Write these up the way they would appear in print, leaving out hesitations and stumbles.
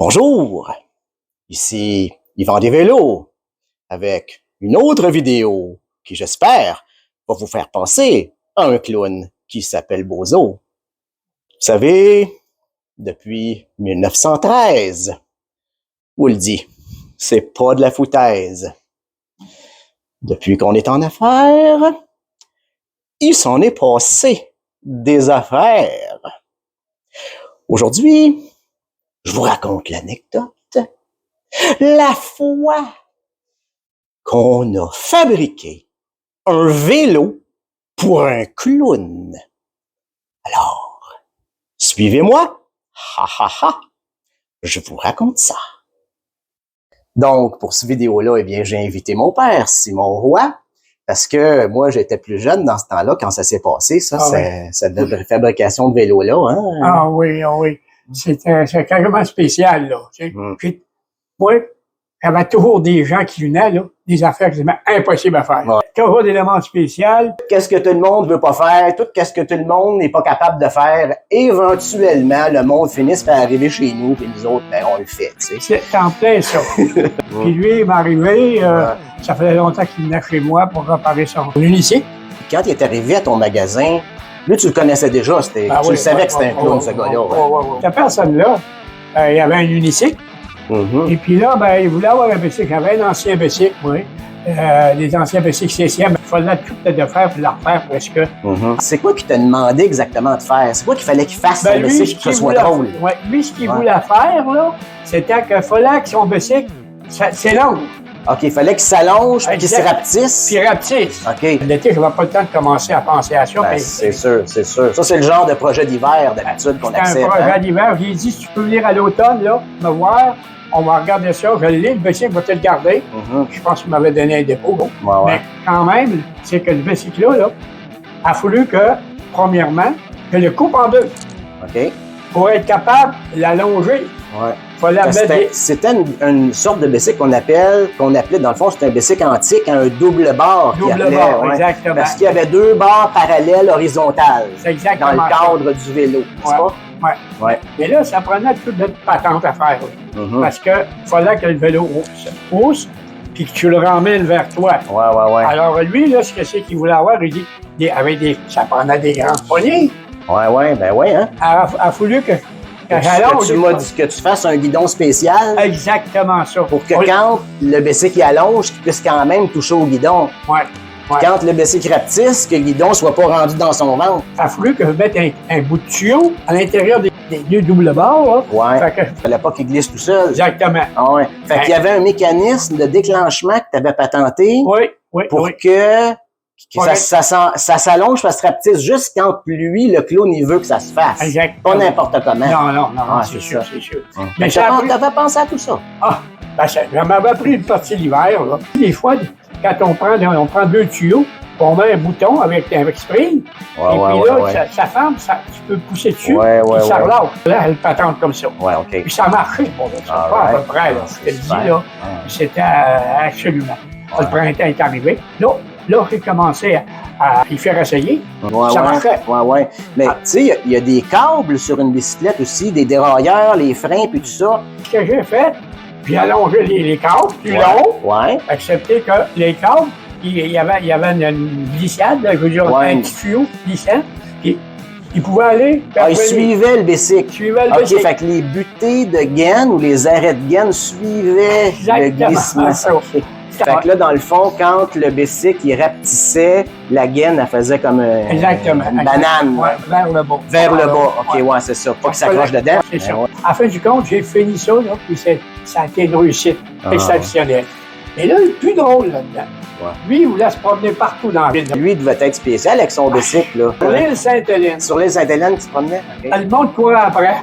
Bonjour, ici Yvan des Vélos avec une autre vidéo qui, j'espère, va vous faire penser à un clown qui s'appelle Bozo. Vous savez, depuis 1913, vous le dit, c'est pas de la foutaise. Depuis qu'on est en affaires, il s'en est passé des affaires. Aujourd'hui, je vous raconte l'anecdote. La fois qu'on a fabriqué un vélo pour un clown. Alors, suivez-moi. Ha ha ha. Je vous raconte ça. Donc, pour cette vidéo-là, eh bien, j'ai invité mon père, Simon Roy, parce que moi, j'étais plus jeune dans ce temps-là quand ça s'est passé, ça, cette fabrication de vélo-là. Hein? Ah oui, ah oui. C'est carrément spécial, là. Tu sais. Puis, moi, j'avais toujours des gens qui venaient, là, des affaires quasiment impossibles à faire. Ouais. Toujours des éléments spéciaux. Qu'est-ce que tout le monde veut pas faire, tout qu'est-ce que tout le monde n'est pas capable de faire, éventuellement, le monde finisse par arriver chez nous, puis nous autres, ben, on le fait, tu sais. C'est en plein ça. Puis lui, il m'est arrivé, ça faisait longtemps qu'il venait chez moi pour réparer son unicycle. Quand il est arrivé à ton magasin, lui, tu le connaissais déjà, tu le savais que c'était un clown, ce gars-là. Cette personne-là, il avait un unicycle. Et puis là, ben, il voulait avoir un bicycle. J'avais un ancien bicycle, oui. Les anciens bicycles CCM, il fallait tout de faire pour le refaire presque. C'est quoi qu'il t'a demandé exactement de faire? C'est quoi qu'il fallait qu'il fasse son bicycle pour que ce soit drôle? Ouais, lui, ce qu'il voulait faire, là, c'était qu'il fallait que son bicycle s'élonge. OK, il fallait qu'il s'allonge puis qu'il se rapetisse. Puis rapetisse. OK. L'été, je n'avais pas le temps de commencer à penser à ça. Ben, c'est sûr, c'est sûr. Ça, c'est le genre de projet d'hiver, d'habitude, qu'on accepte. C'est un projet d'hiver. J'ai dit, si tu peux venir à l'automne, là, me voir, on va regarder ça. Je l'ai, le bicycle, va te le garder. Je pense qu'il m'avait donné un dépôt. Mais quand même, c'est que le bicycle-là, là, a fallu que, premièrement, que le coupe en deux. OK. Pour être capable de l'allonger. Ouais. C'était une sorte de bicycle qu'on appelait, dans le fond, c'était un bicycle antique, un double barre. Double barre, exactement. Parce qu'il y avait deux barres parallèles horizontales. C'est exactement dans le cadre du vélo, n'est-ce pas? Ouais. Mais là, ça prenait toute notre patente à faire. Parce qu'il fallait que le vélo se pousse puis que tu le ramènes vers toi. Ouais. Alors lui, là, ce que c'est qu'il voulait avoir, il dit, ça prenait des grandes poignées. Ouais, hein? A fallu que que tu fasses un guidon spécial. Exactement ça. Pour que quand le bicycle il allonge, qu'il puisse quand même toucher au guidon. Quand le bicycle rapetisse, que le guidon soit pas rendu dans son ventre. Il a fallu que je mette un bout de tuyau à l'intérieur des deux doubles barres. Fallait pas qu'il glisse tout seul. Exactement. Fait qu'il y avait un mécanisme de déclenchement que tu avais patenté. Pour que ça s'allonge, ça se rapetisse juste quand lui, le clown, il veut que ça se fasse. Exactement. Pas n'importe comment. Non, c'est sûr. Mais t'avais pensé à tout ça. Ça m'avait pris une partie l'hiver. Des fois, quand on prend deux tuyaux, on met un bouton avec spring, et puis là, ça ferme, tu peux pousser dessus, et ça relâche. Là, elle patente comme ça. Puis ça marchait pour ça, pas à peu près, là, je te le dis, là. C'était absolument. Le printemps est arrivé. Là, j'ai commencé à y faire essayer. Ça marchait. Mais tu sais, il y a des câbles sur une bicyclette aussi, des dérailleurs, les freins, puis tout ça. Ce que j'ai fait, j'ai allongé les câbles plus longs, excepté que les câbles, il y avait une glissade, là, je veux dire, un petit tuyau glissant, puis il pouvait aller... il suivait le bicycle. OK, fait que les butées de gaine ou les arrêts de gaine suivaient le glissement. Fait que là, dans le fond, quand le bicycle, il rapetissait, la gaine, elle faisait comme une banane. Vers le bas. Vers le bas. OK, c'est ça. Pas que ça accroche dedans. C'est ça. À la fin du compte, j'ai fini ça, là, puis ça a été une réussite exceptionnelle. Et là, le plus drôle là-dedans, lui, il voulait se promener partout dans la ville. Lui, il devait être spécial avec son bicycle, là. Sur l'île Sainte-Hélène. Sur l'île Sainte-Hélène, tu te promenais? Le monde courait après.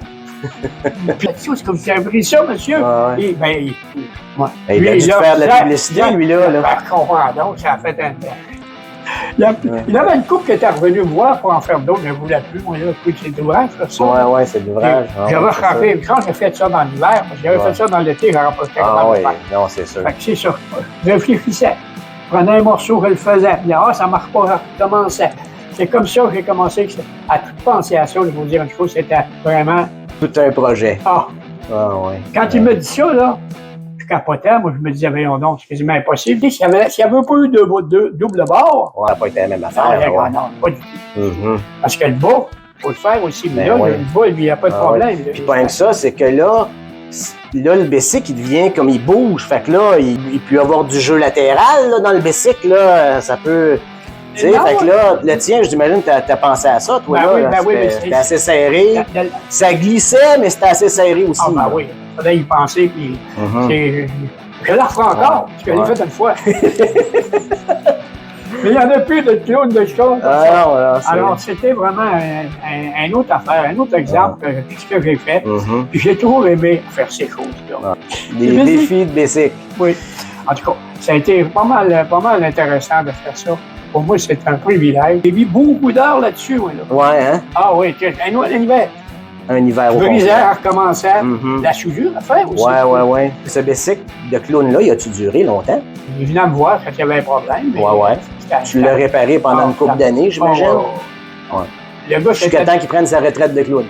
Puis, est-ce que vous avez pris ça, monsieur? Et ben, il a dû faire de la publicité, lui-là. Je comprends donc, ça a fait un temps. Il y avait une couple qui était revenue me voir pour en faire d'autres, je ne voulais plus. Moi, là, c'est de l'ouvrage, ça. C'est de l'ouvrage. J'avais frappé, quand j'ai fait ça dans l'hiver, j'avais fait ça dans l'été, j'aurais pas fait non, c'est sûr. Fait que c'est ça. Je réfléchissais. Je prenais un morceau, je le faisais. Puis ça marche pas, je recommençais. C'est comme ça que j'ai commencé à tout penser à ça. Je vais vous dire une chose, c'était vraiment... Tout un projet. Ah, ouais. Quand il me dit ça, là, je capotais. Moi, je me disais, voyons donc, c'est quasiment impossible. S'il n'y avait pas eu de double bord, Ça n'aurait pas été la même affaire. non, pas du tout. Parce que le bas, il faut le faire aussi. Mais là, le bas, il n'y a pas de problème. Puis pas que ça, c'est que là, le bicycle, il devient comme il bouge. Fait que là, il peut y avoir du jeu latéral là, dans le bicycle. Là, ça peut... Tu sais, fait que là, le tien, j'imagine que t'as pensé à ça, toi, là. Oui, mais c'était assez serré. Ça glissait, mais c'était assez serré aussi. Ah, ben oui. Il fallait y penser, puis je la ferai encore, parce que je l'ai fait une fois. Mais il n'y en a plus de clown de choses. Alors, c'était vraiment un autre affaire, un autre exemple de ce que j'ai fait. Puis j'ai toujours aimé faire ces choses-là. Des défis de bicycle. Oui. En tout cas, ça a été pas mal intéressant de faire ça. Pour moi, c'est un privilège. J'ai mis beaucoup d'heures là-dessus, moi. Là. Ouais, hein? Ah oui, un hiver. Un hiver au brisait à recommencer. La soudure à faire aussi. Ouais. Ce bicycle de clown-là, il a-tu duré longtemps? Il venait me voir quand il y avait un problème. Ouais. Tu l'as réparé pendant une couple d'années, j'imagine? Ouais. Le gars, jusqu'à temps qu'il prenne sa retraite de clown.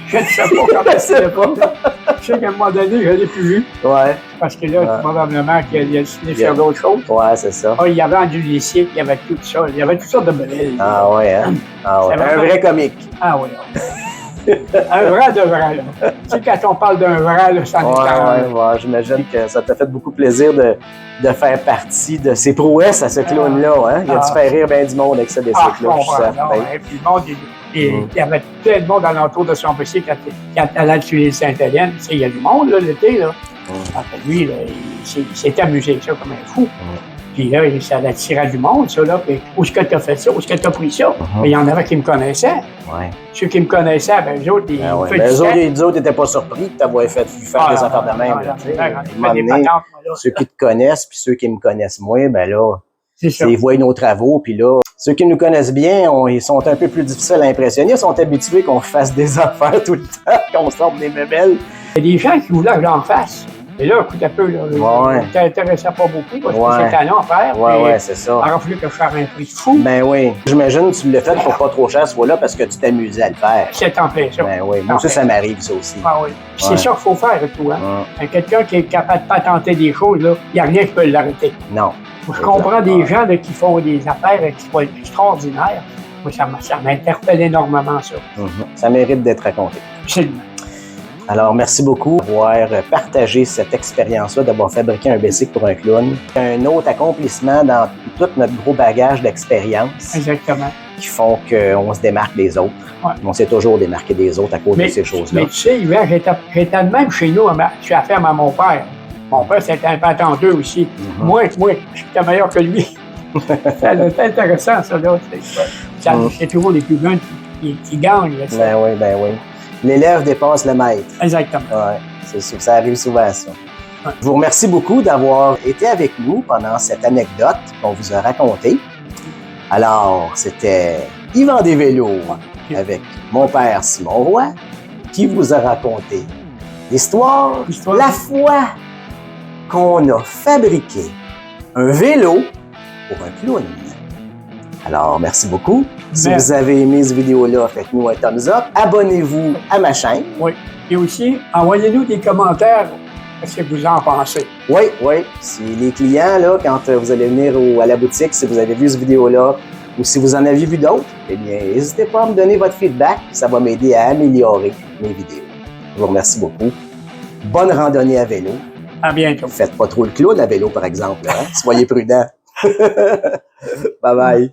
Je ne sais pas comment c'était pas. Je sais qu'à un moment donné, je ne l'ai plus vu. Ouais. Parce que là, probablement qu'il a décidé de faire d'autres choses. Ouais, c'est ça. Ah, il y avait enduricique, il y avait tout ça. Il y avait toutes sortes de modèles. Ah ouais, hein? Ah ouais. Un vrai comique. Ah oui. Un vrai de vrai, là. Tu sais, quand on parle d'un vrai, là, ça ouais. J'imagine que ça t'a fait beaucoup plaisir de faire partie de ces prouesses à ce clown-là, hein? Il a dû faire rire bien du monde avec ce bicycle-là, je suis certain. Puis le monde, il y avait plein de monde alentour de son bicycle quand elle allait sur l'île Sainte-Hélène. Tu sais, il y a du monde, là, l'été, là. Lui, là, il s'est amusé avec ça comme un fou. Puis là, ça attirait du monde, ça, là. Puis, où est-ce que tu as fait ça? Où est-ce que tu as pris ça? Mais il y en avait qui me connaissaient. Ouais. Ceux qui me connaissaient, ben, eux autres, les autres n'étaient pas surpris que tu avais fait faire des affaires de même. Ceux qui te connaissent, puis ceux qui me connaissent moins, ben là, ils voient nos travaux, puis là, ceux qui nous connaissent bien, ils sont un peu plus difficiles à impressionner. Ils sont habitués qu'on fasse des affaires tout le temps, qu'on sorte des meubles. Il y a des gens qui voulaient que j'en fasse. Et là, écoute un peu, là, ça t'intéressait pas beaucoup parce que c'est talent à faire. Ouais, c'est ça. Il aurait fallu que je fasse un prix de fou. Ben oui. J'imagine que tu l'as fait pour pas trop cher ce fois-là parce que tu t'amusais à le faire. C'est en plein ça. Ben oui. Moi aussi, ça m'arrive, ça aussi. Ah oui. C'est ça qu'il faut faire, tout. Hein? Quelqu'un qui est capable de patenter des choses, il n'y a rien qui peut l'arrêter. Non. Je comprends des gens là, qui font des affaires qui sont extraordinaires. Moi, ça m'interpelle énormément, ça. Ça mérite d'être raconté. Absolument. Alors, merci beaucoup d'avoir partagé cette expérience-là, d'avoir fabriqué un bicycle pour un clown. Un autre accomplissement dans tout notre gros bagage d'expérience. Exactement. Qui font qu'on se démarque des autres. Ouais. On s'est toujours démarqué des autres à cause de ces choses-là. Mais tu sais, hiver, j'étais de même chez nous, je suis à ferme à mon père. Mon père, c'était un patenteux aussi. Moi, j'étais meilleur que lui. C'est intéressant, ça, là. C'est toujours les plus jeunes qui gagnent. Là, ben oui. L'élève dépasse le maître. Exactement. Ouais, c'est sûr, ça arrive souvent, ça. Ouais. Je vous remercie beaucoup d'avoir été avec nous pendant cette anecdote qu'on vous a racontée. Alors, c'était Yvan des Vélos avec mon père Simon Roy qui vous a raconté l'histoire, la fois qu'on a fabriqué un vélo pour un clown. Alors, merci beaucoup. Si vous avez aimé cette vidéo-là, faites-nous un thumbs up. Abonnez-vous à ma chaîne. Oui. Et aussi, envoyez-nous des commentaires. Qu'est-ce que vous en pensez? Oui. Si les clients, là, quand vous allez venir à la boutique, si vous avez vu cette vidéo-là ou si vous en avez vu d'autres, eh bien, n'hésitez pas à me donner votre feedback. Ça va m'aider à améliorer mes vidéos. Je vous remercie beaucoup. Bonne randonnée à vélo. À bientôt. Faites pas trop le clown à vélo, par exemple. Hein? Soyez prudents. Bye bye.